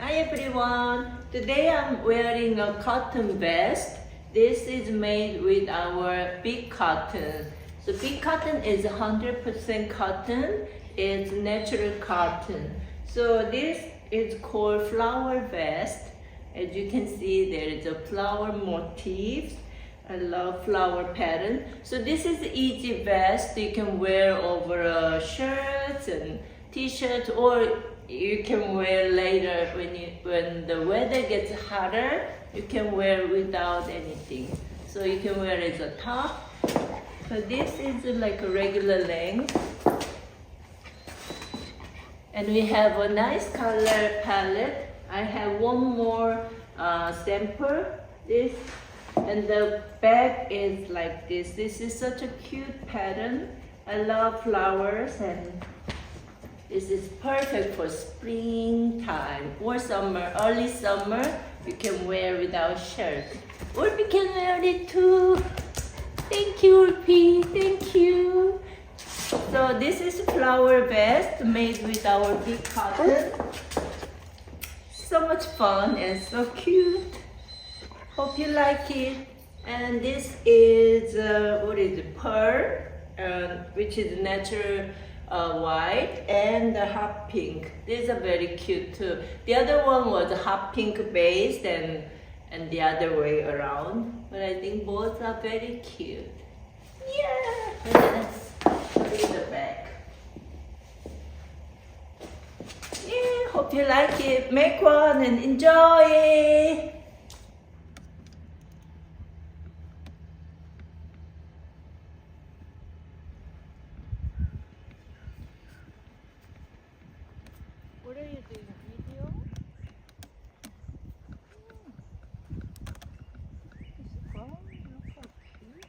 Hi everyone! Today I'm wearing a cotton vest. This is made with our big cotton. So big cotton is 100% cotton. It's natural cotton. So this is called flower vest. As you can see, there is a flower motif. I love flower pattern. So this is easy vest you can wear over shirts and t-shirts, or you can wear later when the weather gets hotter. You can wear without anything. So you can wear it as a top. So this is like a regular length. And we have a nice color palette. I have one more sample. This and the back is like this. This is such a cute pattern. I love flowers, and this is perfect for springtime or summer, early summer. You can wear without shirt. Urpi can wear it too. Thank you, Urpi. Thank you. So this is flower vest made with our big cotton. So much fun and so cute. Hope you like it. And this is what is it? Pearl, which is natural white, and the hot pink. These are very cute too. The other one was hot pink based and the other way around. But I think both are very cute. Yeah. And then let's put it in the back. Yeah. Hope you like it. Make one and enjoy it. What are you doing? Video? It's fun. Look how cute.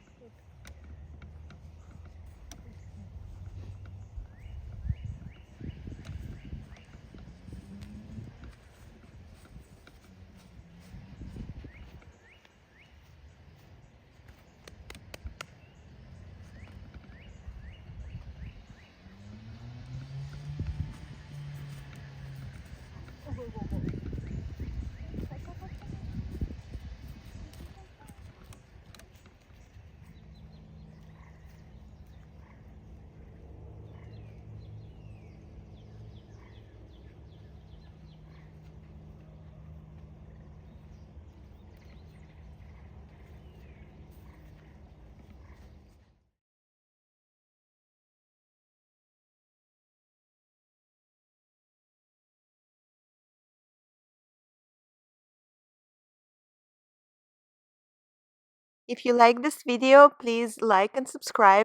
If you like this video, please like and subscribe.